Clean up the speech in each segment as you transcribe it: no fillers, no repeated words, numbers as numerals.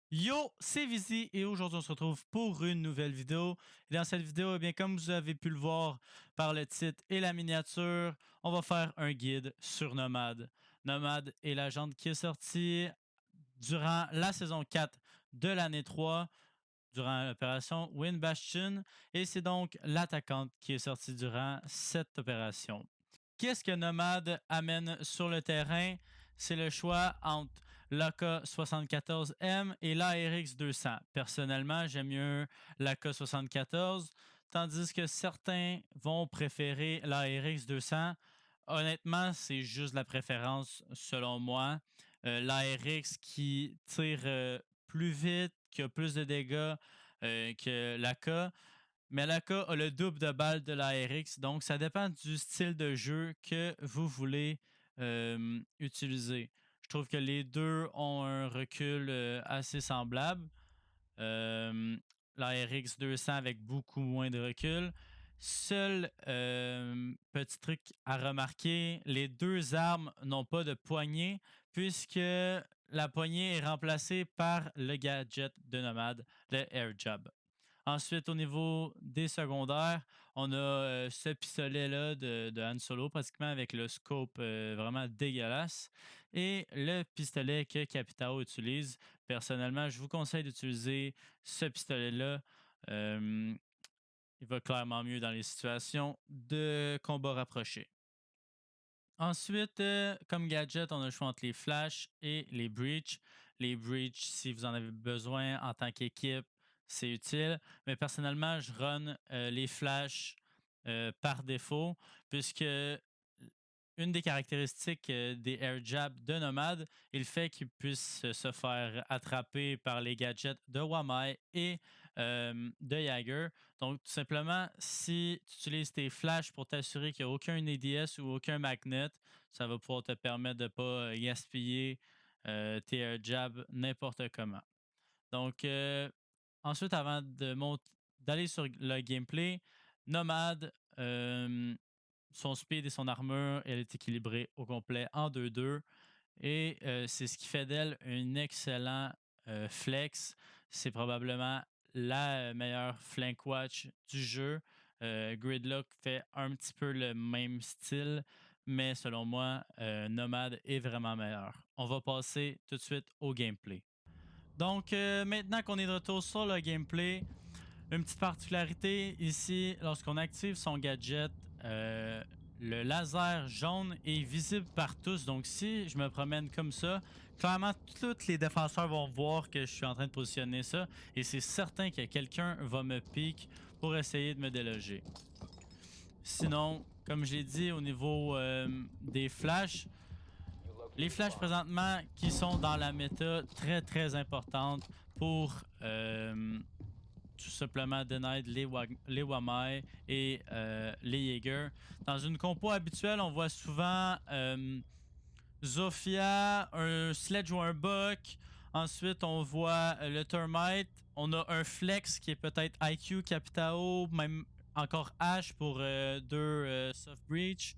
Yo, c'est Visi et aujourd'hui on se retrouve pour une nouvelle vidéo. Et dans cette vidéo, eh bien, comme vous avez pu le voir par le titre et la miniature, on va faire un guide sur Nomad. Nomad est l'agente qui est sortie durant la saison 4 de l'année 3, durant l'opération Wind Bastion, et c'est donc l'attaquante qui est sortie durant cette opération. Qu'est-ce que Nomad amène sur le terrain? C'est le choix entre l'AK-74M et l'ARX-200. Personnellement, j'aime mieux l'AK-74, tandis que certains vont préférer l'ARX-200. Honnêtement, c'est juste la préférence selon moi. L'ARX qui tire plus vite, qui a plus de dégâts que l'AK, mais l'AK a le double de balles de la RX, donc ça dépend du style de jeu que vous voulez utiliser. Je trouve que les deux ont un recul assez semblable. Euh, la RX 200 avec beaucoup moins de recul. Seul petit truc à remarquer, les deux armes n'ont pas de poignée puisque la poignée est remplacée par le gadget de Nomad, le Air Jab. Ensuite, au niveau des secondaires, on a ce pistolet-là de Han Solo, pratiquement avec le scope vraiment dégueulasse. Et le pistolet que Capitao utilise. Personnellement, je vous conseille d'utiliser ce pistolet-là. Euh, il va clairement mieux dans les situations de combat rapproché. Ensuite, comme gadget, on a le choix entre les flashs et les breach. Les breach, si vous en avez besoin en tant qu'équipe, c'est utile. Mais personnellement, je run les flashs par défaut, puisque une des caractéristiques des air jabs de Nomad est le fait qu'ils puissent se faire attraper par les gadgets de Wamai et de Jagger. Donc, tout simplement, si tu utilises tes flashs pour t'assurer qu'il n'y a aucun ADS ou aucun magnet, ça va pouvoir te permettre de ne pas gaspiller tes air jabs n'importe comment. Donc, ensuite, avant d'aller sur le gameplay, Nomad, son speed et son armure, elle est équilibrée au complet en 2-2. Et c'est ce qui fait d'elle un excellent flex. C'est probablement la meilleure flank watch du jeu. Gridlock fait un petit peu le même style, mais selon moi, Nomad est vraiment meilleur. On va passer tout de suite au gameplay. Donc, maintenant qu'on est de retour sur le gameplay, une petite particularité ici, lorsqu'on active son gadget, le laser jaune est visible par tous. Donc, si je me promène comme ça, clairement, tous les défenseurs vont voir que je suis en train de positionner ça. Et c'est certain que quelqu'un va me pique pour essayer de me déloger. Sinon, comme j'ai dit, au niveau des flashs, les flashs présentement qui sont dans la méta très très importante pour tout simplement deny les Wamai et les Jaeger. Dans une compo habituelle, on voit souvent Zofia, un Sledge ou un Buck. Ensuite, on voit le Termite. On a un Flex qui est peut-être IQ, Capitao, même encore H pour deux Soft Breach.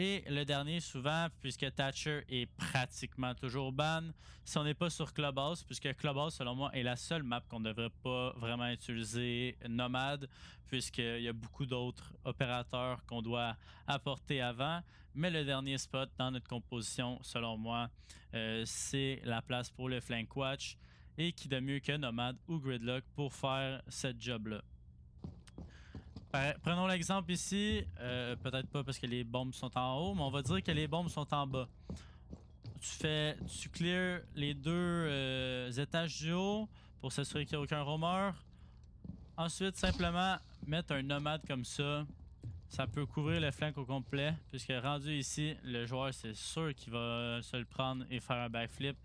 Et le dernier, souvent, puisque Thatcher est pratiquement toujours ban, si on n'est pas sur Clubhouse, puisque Clubhouse, selon moi, est la seule map qu'on ne devrait pas vraiment utiliser Nomade, puisqu'il y a beaucoup d'autres opérateurs qu'on doit apporter avant. Mais le dernier spot dans notre composition, selon moi, c'est la place pour le Flank Watch. Et qui de mieux que Nomade ou Gridlock pour faire ce job-là. Prenons l'exemple ici, peut-être pas parce que les bombes sont en haut, mais on va dire que les bombes sont en bas. Tu clears les deux étages du haut pour s'assurer qu'il n'y a aucun roamer. Ensuite, simplement mettre un nomade comme ça peut couvrir le flanc au complet, puisque rendu ici, le joueur c'est sûr qu'il va se le prendre et faire un backflip.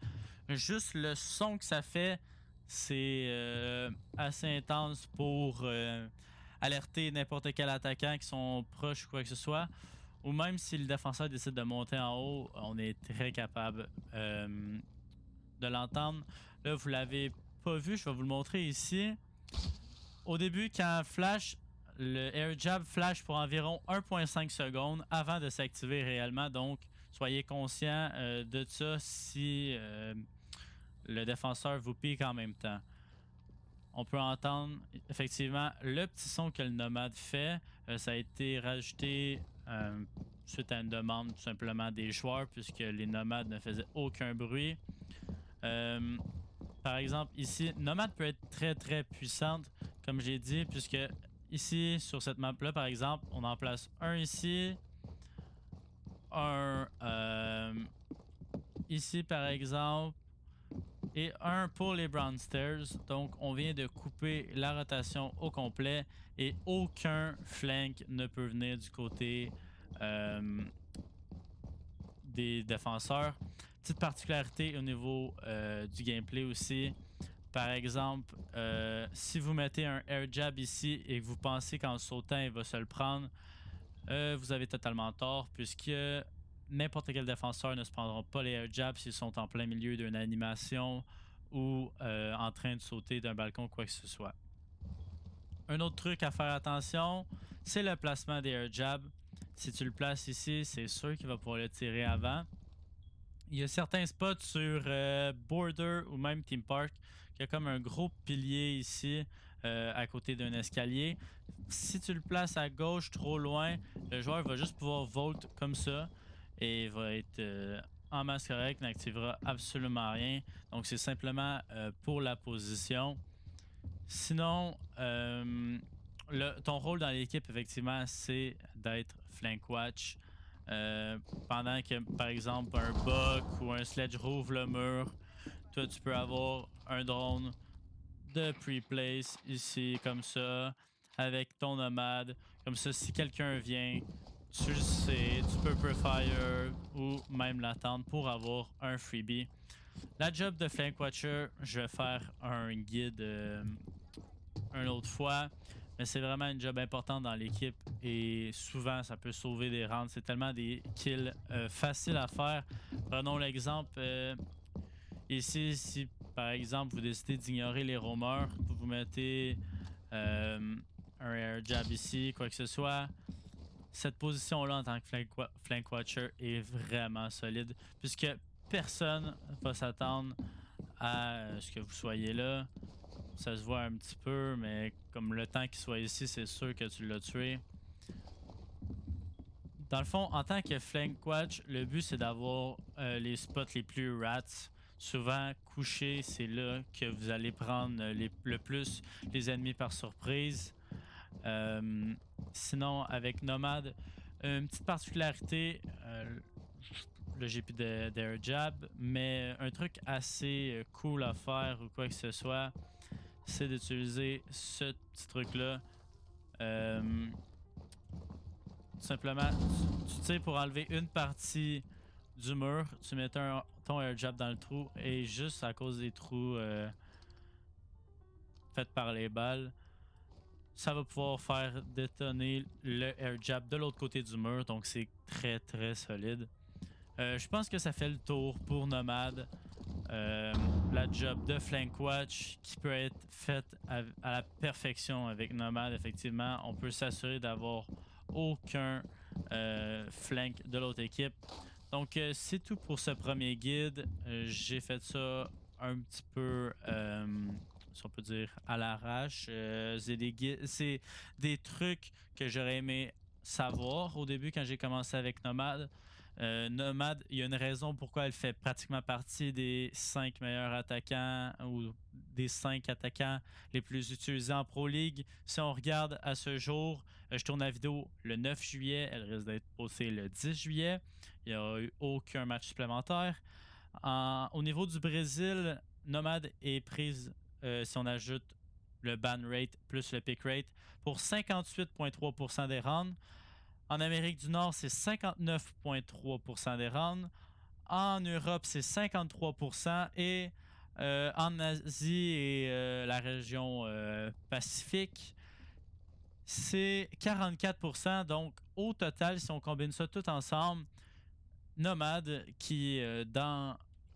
Juste le son que ça fait, c'est assez intense pour alerter n'importe quel attaquant qui sont proches ou quoi que ce soit. Ou même si le défenseur décide de monter en haut, on est très capable de l'entendre. Là, vous l'avez pas vu, je vais vous le montrer ici. Au début, quand flash, le air jab flash pour environ 1,5 secondes avant de s'activer réellement. Donc, soyez conscient de ça si le défenseur vous pique en même temps. On peut entendre effectivement le petit son que le nomade fait. Ça a été rajouté suite à une demande tout simplement des joueurs, puisque les nomades ne faisaient aucun bruit. Euh, Par exemple, ici, nomade peut être très très puissante, comme j'ai dit, puisque ici, sur cette map-là, par exemple, on en place un ici, un ici, par exemple, et un pour les Brown Stairs. Donc, on vient de couper la rotation au complet et aucun flank ne peut venir du côté des défenseurs. Petite particularité au niveau du gameplay aussi. Par exemple, si vous mettez un air jab ici et que vous pensez qu'en sautant il va se le prendre, vous avez totalement tort, puisque n'importe quel défenseur ne se prendra pas les air jabs s'ils sont en plein milieu d'une animation ou en train de sauter d'un balcon, quoi que ce soit. Un autre truc à faire attention, c'est le placement des air jabs. Si tu le places ici, c'est sûr qu'il va pouvoir le tirer avant. Il y a certains spots sur Border ou même Team Park qui a comme un gros pilier ici à côté d'un escalier. Si tu le places à gauche trop loin, le joueur va juste pouvoir vault comme ça et va être en masse correct, n'activera absolument rien. Donc c'est simplement pour la position. Sinon, ton rôle dans l'équipe, effectivement, c'est d'être flank watch. Pendant que, par exemple, un buck ou un sledge rouvre le mur, toi, tu peux avoir un drone de pre-place ici, comme ça, avec ton nomade. Comme ça, si quelqu'un vient, tu le sais, tu peux prefire ou même l'attendre pour avoir un freebie. La job de Flank Watcher, je vais faire un guide une autre fois. Mais c'est vraiment une job importante dans l'équipe et souvent ça peut sauver des rounds. C'est tellement des kills faciles à faire. Prenons l'exemple ici, si par exemple vous décidez d'ignorer les roamers, vous mettez un air jab ici, quoi que ce soit. Cette position-là en tant que flank watcher est vraiment solide puisque personne va s'attendre à ce que vous soyez là. Ça se voit un petit peu, mais comme le temps qu'il soit ici, c'est sûr que tu l'as tué. Dans le fond, en tant que flank watch, le but c'est d'avoir les spots les plus rats. Souvent, couché, c'est là que vous allez prendre le plus les ennemis par surprise. Sinon, avec Nomad, une petite particularité, là j'ai plus d'air jab, mais un truc assez cool à faire ou quoi que ce soit, c'est d'utiliser ce petit truc-là. Tout simplement, tu tires pour enlever une partie du mur, tu mets ton air jab dans le trou et juste à cause des trous faits par les balles, ça va pouvoir faire détonner le air jab de l'autre côté du mur, donc c'est très très solide. Je pense que ça fait le tour pour Nomad. La job de flank watch qui peut être faite à la perfection avec Nomad. Effectivement, on peut s'assurer d'avoir aucun flank de l'autre équipe. Donc c'est tout pour ce premier guide. J'ai fait ça un petit peu si on peut dire à l'arrache. C'est des trucs que j'aurais aimé savoir au début quand j'ai commencé avec Nomad. Nomad, il y a une raison pourquoi elle fait pratiquement partie des 5 meilleurs attaquants ou des 5 attaquants les plus utilisés en Pro League. Si on regarde à ce jour, je tourne la vidéo le 9 juillet, elle risque d'être postée le 10 juillet. Il n'y a eu aucun match supplémentaire. Au niveau du Brésil, Nomad est prise, si on ajoute le ban rate plus le pick rate, pour 58,3% des rounds. En Amérique du Nord, c'est 59,3% des rounds. En Europe, c'est 53%. Et en Asie et la région Pacifique, c'est 44%. Donc, au total, si on combine ça tout ensemble, Nomad, qui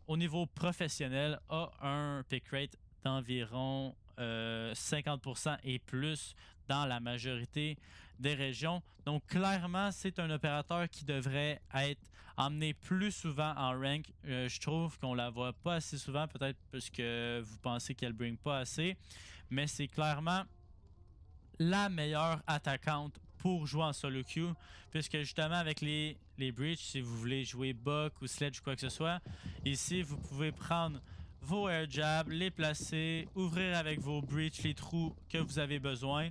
au niveau professionnel, a un pick rate d'environ 50% et plus dans la majorité des régions. Donc clairement, c'est un opérateur qui devrait être emmené plus souvent en rank. Je trouve qu'on la voit pas assez souvent, peut-être parce que vous pensez qu'elle ne bring pas assez, mais c'est clairement la meilleure attaquante pour jouer en solo queue, puisque justement avec les breach, si vous voulez jouer Buck ou Sledge ou quoi que ce soit, ici vous pouvez prendre vos air jabs, les placer, ouvrir avec vos breach les trous que vous avez besoin,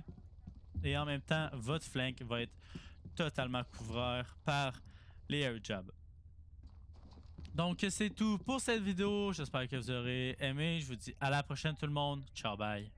et en même temps votre flank va être totalement couvert par les air jabs. Donc c'est tout pour cette vidéo, j'espère que vous aurez aimé, je vous dis à la prochaine tout le monde, ciao bye.